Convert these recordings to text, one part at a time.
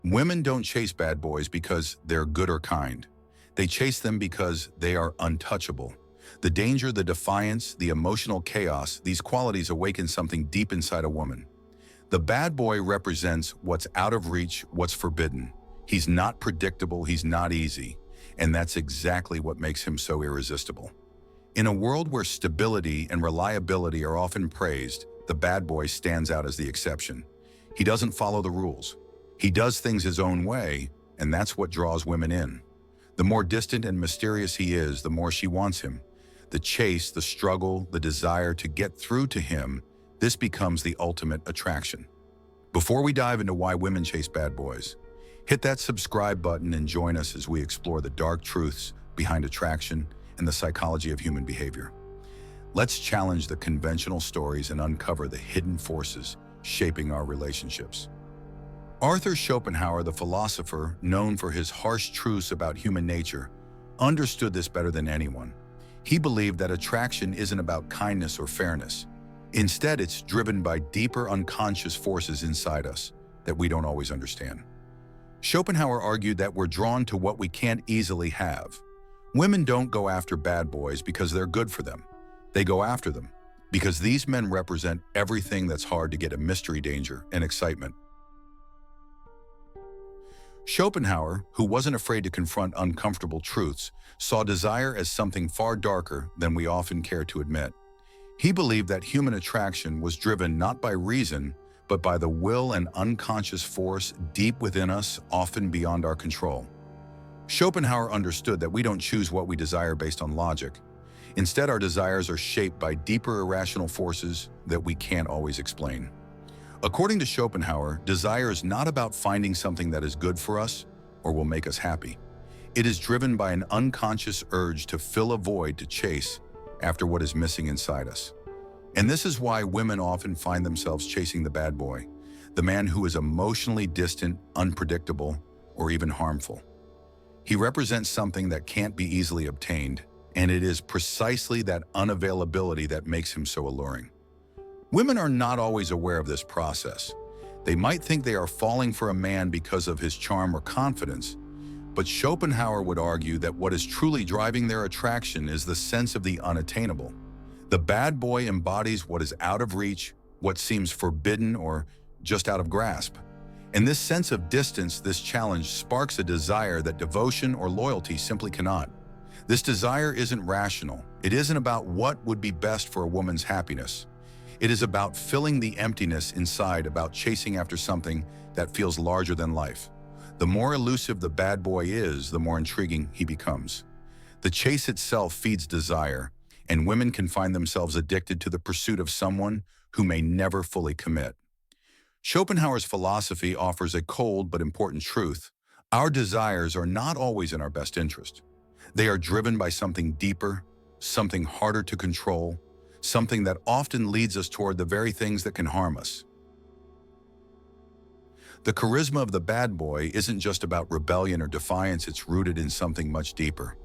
Women don't chase bad boys because they're good or kind. They chase them because they are untouchable. The danger, the defiance, the emotional chaos, these qualities awaken something deep inside a woman. The bad boy represents what's out of reach, what's forbidden. He's not predictable, he's not easy, and that's exactly what makes him so irresistible. In a world where stability and reliability are often praised, the bad boy stands out as the exception. He doesn't follow the rules. He does things his own way, and that's what draws women in. The more distant and mysterious he is, the more she wants him. The chase, the struggle, the desire to get through to him, this becomes the ultimate attraction. Before we dive into why women chase bad boys, hit that subscribe button and join us as we explore the dark truths behind attraction and the psychology of human behavior. Let's challenge the conventional stories and uncover the hidden forces shaping our relationships. Arthur Schopenhauer, the philosopher known for his harsh truths about human nature, understood this better than anyone. He believed that attraction isn't about kindness or fairness. Instead, it's driven by deeper unconscious forces inside us that we don't always understand. Schopenhauer argued that we're drawn to what we can't easily have. Women don't go after bad boys because they're good for them. They go after them because these men represent everything that's hard to get: a mystery, danger, and excitement. Schopenhauer, who wasn't afraid to confront uncomfortable truths, saw desire as something far darker than we often care to admit. He believed that human attraction was driven not by reason, but by the will and unconscious force deep within us, often beyond our control. Schopenhauer understood that we don't choose what we desire based on logic. Instead, our desires are shaped by deeper irrational forces that we can't always explain. According to Schopenhauer, desire is not about finding something that is good for us or will make us happy. It is driven by an unconscious urge to fill a void, to chase after what is missing inside us. And this is why women often find themselves chasing the bad boy, the man who is emotionally distant, unpredictable, or even harmful. He represents something that can't be easily obtained, and it is precisely that unavailability that makes him so alluring. Women are not always aware of this process. They might think they are falling for a man because of his charm or confidence, but Schopenhauer would argue that what is truly driving their attraction is the sense of the unattainable. The bad boy embodies what is out of reach, what seems forbidden or just out of grasp. And this sense of distance, this challenge, sparks a desire that devotion or loyalty simply cannot. This desire isn't rational. It isn't about what would be best for a woman's happiness. It is about filling the emptiness inside, about chasing after something that feels larger than life. The more elusive the bad boy is, the more intriguing he becomes. The chase itself feeds desire, and women can find themselves addicted to the pursuit of someone who may never fully commit. Schopenhauer's philosophy offers a cold but important truth. Our desires are not always in our best interest. They are driven by something deeper, something harder to control, something that often leads us toward the very things that can harm us. The charisma of the bad boy isn't just about rebellion or defiance, it's rooted in something much deeper.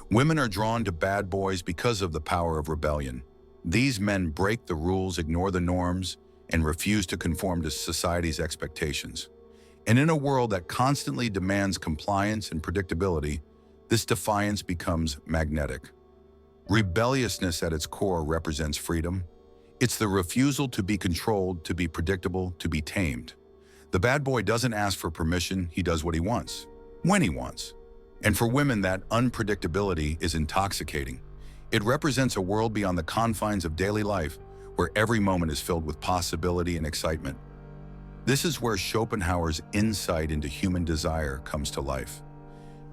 Women are drawn to bad boys because of the power of rebellion. These men break the rules, ignore the norms, and refuse to conform to society's expectations. And in a world that constantly demands compliance and predictability, this defiance becomes magnetic. Rebelliousness at its core represents freedom. It's the refusal to be controlled, to be predictable, to be tamed. The bad boy doesn't ask for permission, he does what he wants, when he wants. And for women, that unpredictability is intoxicating. It represents a world beyond the confines of daily life, where every moment is filled with possibility and excitement. This is where Schopenhauer's insight into human desire comes to life.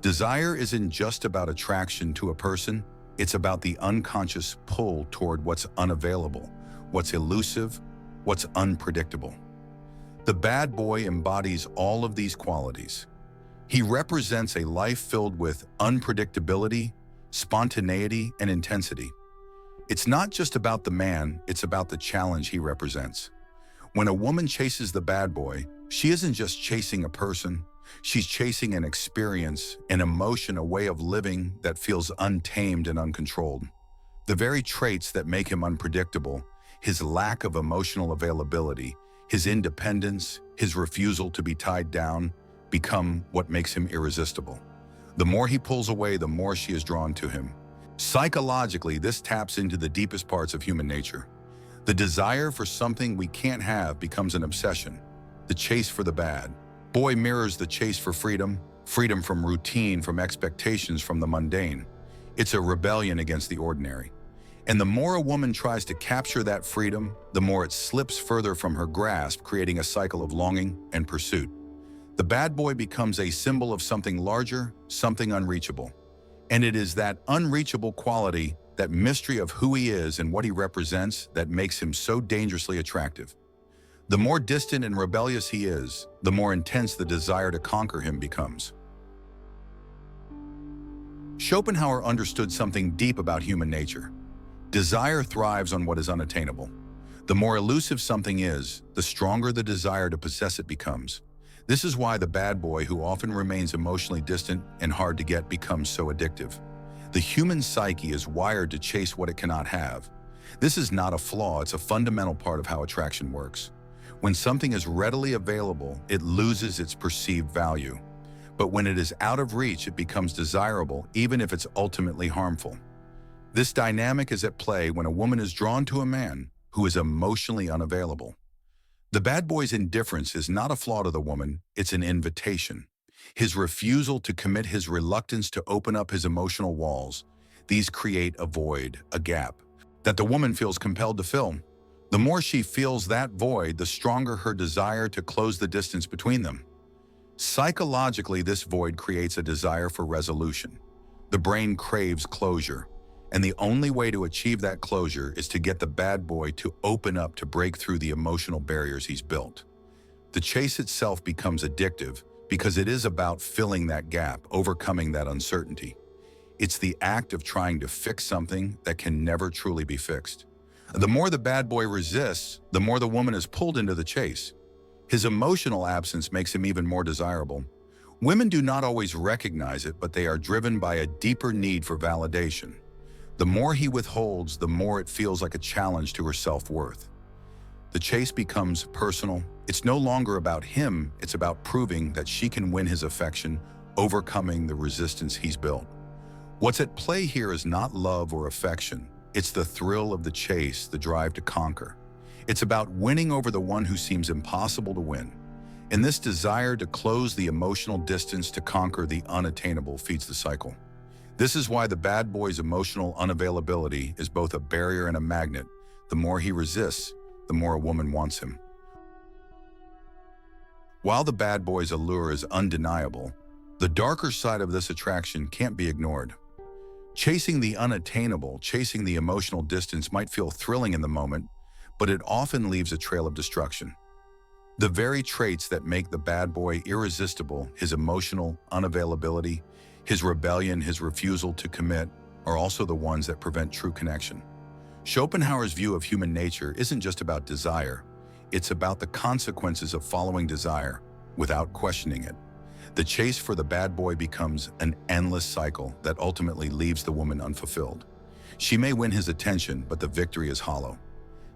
Desire isn't just about attraction to a person, it's about the unconscious pull toward what's unavailable, what's elusive, what's unpredictable. The bad boy embodies all of these qualities. He represents a life filled with unpredictability, spontaneity, and intensity. It's not just about the man, it's about the challenge he represents. When a woman chases the bad boy, she isn't just chasing a person, she's chasing an experience, an emotion, a way of living that feels untamed and uncontrolled. The very traits that make him unpredictable, his lack of emotional availability, his independence, his refusal to be tied down, become what makes him irresistible. The more he pulls away, the more she is drawn to him. Psychologically, this taps into the deepest parts of human nature. The desire for something we can't have becomes an obsession. The chase for the bad boy mirrors the chase for freedom, freedom from routine, from expectations, from the mundane. It's a rebellion against the ordinary. And the more a woman tries to capture that freedom, the more it slips further from her grasp, creating a cycle of longing and pursuit. The bad boy becomes a symbol of something larger, something unreachable. And it is that unreachable quality, that mystery of who he is and what he represents, that makes him so dangerously attractive. The more distant and rebellious he is, the more intense the desire to conquer him becomes. Schopenhauer understood something deep about human nature. Desire thrives on what is unattainable. The more elusive something is, the stronger the desire to possess it becomes. This is why the bad boy, who often remains emotionally distant and hard to get, becomes so addictive. The human psyche is wired to chase what it cannot have. This is not a flaw, it's a fundamental part of how attraction works. When something is readily available, it loses its perceived value. But when it is out of reach, it becomes desirable, even if it's ultimately harmful. This dynamic is at play when a woman is drawn to a man who is emotionally unavailable. The bad boy's indifference is not a flaw to the woman, it's an invitation. His refusal to commit, his reluctance to open up his emotional walls, these create a void, a gap, that the woman feels compelled to fill. The more she feels that void, the stronger her desire to close the distance between them. Psychologically, this void creates a desire for resolution. The brain craves closure, and the only way to achieve that closure is to get the bad boy to open up, to break through the emotional barriers he's built. The chase itself becomes addictive because it is about filling that gap, overcoming that uncertainty. It's the act of trying to fix something that can never truly be fixed. The more the bad boy resists, the more the woman is pulled into the chase. His emotional absence makes him even more desirable. Women do not always recognize it, but they are driven by a deeper need for validation. The more he withholds, the more it feels like a challenge to her self-worth. The chase becomes personal. It's no longer about him, it's about proving that she can win his affection, overcoming the resistance he's built. What's at play here is not love or affection. It's the thrill of the chase, the drive to conquer. It's about winning over the one who seems impossible to win. And this desire to close the emotional distance, to conquer the unattainable, feeds the cycle. This is why the bad boy's emotional unavailability is both a barrier and a magnet. The more he resists, the more a woman wants him. While the bad boy's allure is undeniable, the darker side of this attraction can't be ignored. Chasing the unattainable, chasing the emotional distance might feel thrilling in the moment, but it often leaves a trail of destruction. The very traits that make the bad boy irresistible, his emotional unavailability, his rebellion, his refusal to commit, are also the ones that prevent true connection. Schopenhauer's view of human nature isn't just about desire, it's about the consequences of following desire without questioning it. The chase for the bad boy becomes an endless cycle that ultimately leaves the woman unfulfilled. She may win his attention, but the victory is hollow.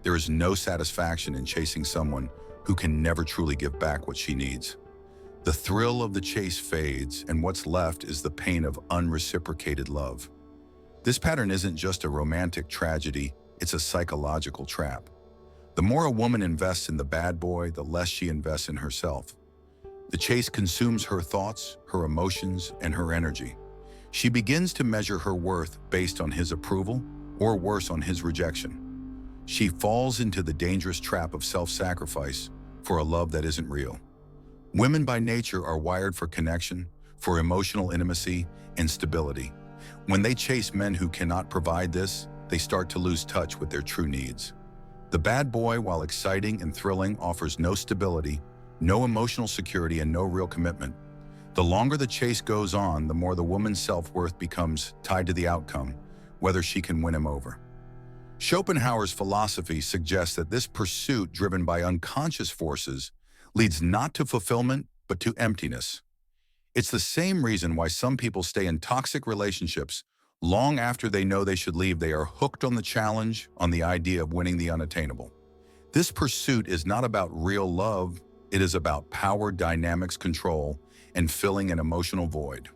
There is no satisfaction in chasing someone who can never truly give back what she needs. The thrill of the chase fades, and what's left is the pain of unreciprocated love. This pattern isn't just a romantic tragedy, it's a psychological trap. The more a woman invests in the bad boy, the less she invests in herself. The chase consumes her thoughts, her emotions, and her energy. She begins to measure her worth based on his approval, or worse, on his rejection. She falls into the dangerous trap of self-sacrifice for a love that isn't real. Women by nature are wired for connection, for emotional intimacy, and stability. When they chase men who cannot provide this, they start to lose touch with their true needs. The bad boy, while exciting and thrilling, offers no stability, no emotional security, and no real commitment. The longer the chase goes on, the more the woman's self-worth becomes tied to the outcome, whether she can win him over. Schopenhauer's philosophy suggests that this pursuit, driven by unconscious forces, leads not to fulfillment, but to emptiness. It's the same reason why some people stay in toxic relationships long after they know they should leave. They are hooked on the challenge, on the idea of winning the unattainable. This pursuit is not about real love, It is about power dynamics control and filling an emotional void.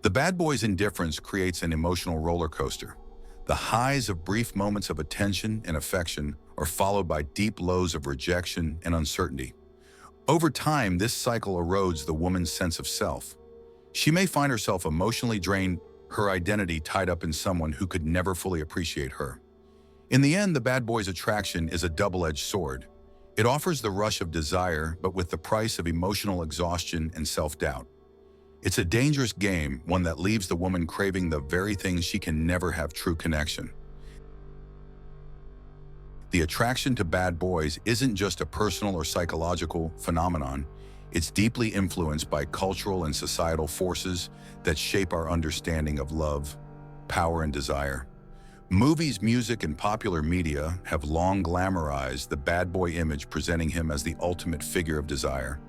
The bad boy's indifference creates an emotional roller coaster. The highs of brief moments of attention and affection are followed by deep lows of rejection and uncertainty. Over time, this cycle erodes the woman's sense of self. She may find herself emotionally drained, her identity tied up in someone who could never fully appreciate her. In the end, the bad boy's attraction is a double-edged sword. It offers the rush of desire, but with the price of emotional exhaustion and self-doubt. It's a dangerous game, one that leaves the woman craving the very things she can never have true connection. The attraction to bad boys isn't just a personal or psychological phenomenon. It's deeply influenced by cultural and societal forces that shape our understanding of love, power, and desire. Movies, music, and popular media have long glamorized the bad boy image, presenting him as the ultimate figure of desire.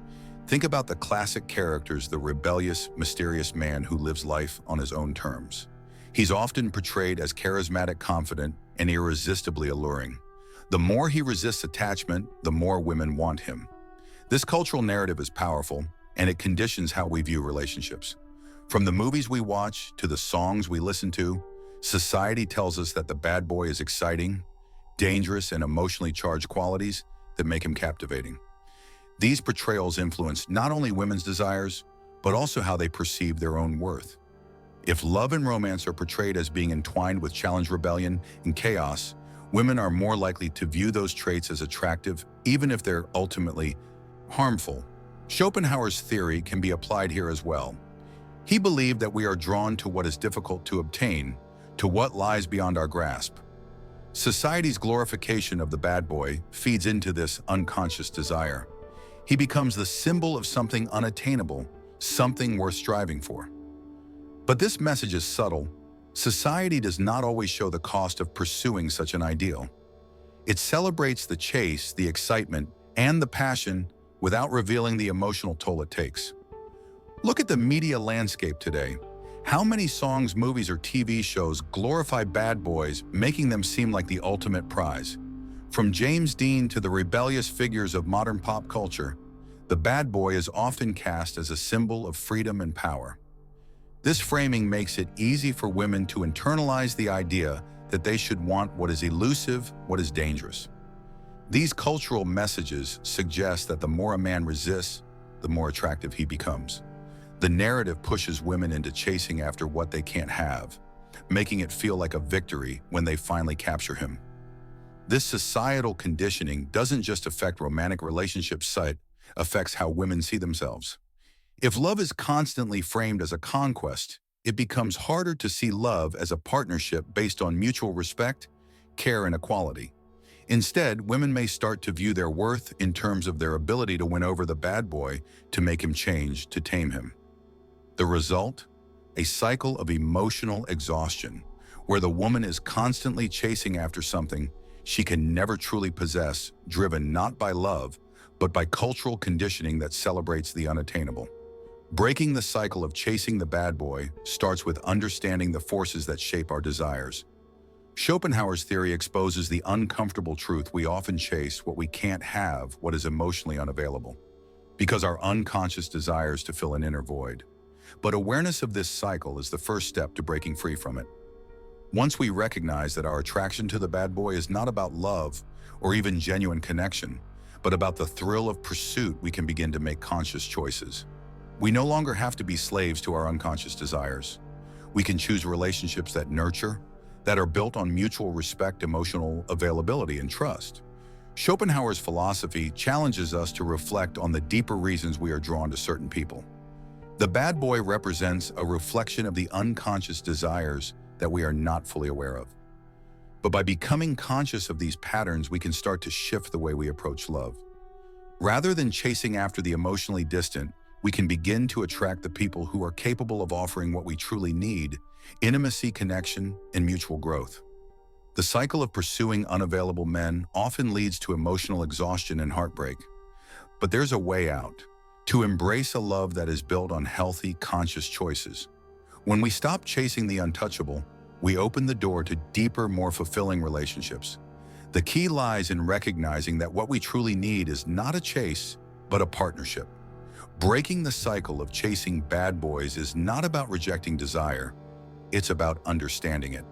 Think about the classic characters, the rebellious, mysterious man who lives life on his own terms. He's often portrayed as charismatic, confident, and irresistibly alluring. The more he resists attachment, the more women want him. This cultural narrative is powerful, and it conditions how we view relationships. From the movies we watch to the songs we listen to, society tells us that the bad boy is exciting, dangerous, and emotionally charged qualities that make him captivating. These portrayals influence not only women's desires, but also how they perceive their own worth. If love and romance are portrayed as being entwined with challenge, rebellion, and chaos, women are more likely to view those traits as attractive, even if they're ultimately harmful. Schopenhauer's theory can be applied here as well. He believed that we are drawn to what is difficult to obtain, to what lies beyond our grasp. Society's glorification of the bad boy feeds into this unconscious desire. He becomes the symbol of something unattainable, something worth striving for. But this message is subtle. Society does not always show the cost of pursuing such an ideal. It celebrates the chase, the excitement, and the passion without revealing the emotional toll it takes. Look at the media landscape today. How many songs, movies, or TV shows glorify bad boys, making them seem like the ultimate prize? From James Dean to the rebellious figures of modern pop culture, the bad boy is often cast as a symbol of freedom and power. This framing makes it easy for women to internalize the idea that they should want what is elusive, what is dangerous. These cultural messages suggest that the more a man resists, the more attractive he becomes. The narrative pushes women into chasing after what they can't have, making it feel like a victory when they finally capture him. This societal conditioning doesn't just affect romantic relationships, it affects how women see themselves. If love is constantly framed as a conquest, it becomes harder to see love as a partnership based on mutual respect, care, and equality. Instead, women may start to view their worth in terms of their ability to win over the bad boy, to make him change, to tame him. The result? A cycle of emotional exhaustion, where the woman is constantly chasing after something she can never truly possess, driven not by love, but by cultural conditioning that celebrates the unattainable. Breaking the cycle of chasing the bad boy starts with understanding the forces that shape our desires. Schopenhauer's theory exposes the uncomfortable truth: we often chase what we can't have, what is emotionally unavailable, because our unconscious desires to fill an inner void. But awareness of this cycle is the first step to breaking free from it. Once we recognize that our attraction to the bad boy is not about love or even genuine connection, but about the thrill of pursuit, we can begin to make conscious choices. We no longer have to be slaves to our unconscious desires. We can choose relationships that nurture, that are built on mutual respect, emotional availability, and trust. Schopenhauer's philosophy challenges us to reflect on the deeper reasons we are drawn to certain people. The bad boy represents a reflection of the unconscious desires that we are not fully aware of. But by becoming conscious of these patterns, we can start to shift the way we approach love. Rather than chasing after the emotionally distant, we can begin to attract the people who are capable of offering what we truly need: intimacy, connection, and mutual growth. The cycle of pursuing unavailable men often leads to emotional exhaustion and heartbreak. But there's a way out: to embrace a love that is built on healthy, conscious choices. When we stop chasing the untouchable, we open the door to deeper, more fulfilling relationships. The key lies in recognizing that what we truly need is not a chase, but a partnership. Breaking the cycle of chasing bad boys is not about rejecting desire, it's about understanding it.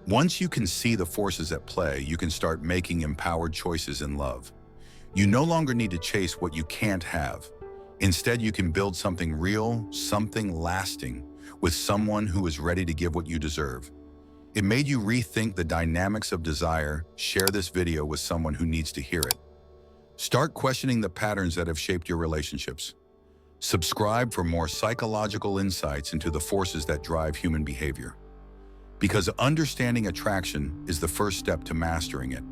Once you can see the forces at play, you can start making empowered choices in love. You no longer need to chase what you can't have. Instead, you can build something real, something lasting, with someone who is ready to give what you deserve. It made you rethink the dynamics of desire. Share this video with someone who needs to hear it. Start questioning the patterns that have shaped your relationships. Subscribe for more psychological insights into the forces that drive human behavior. Because understanding attraction is the first step to mastering it.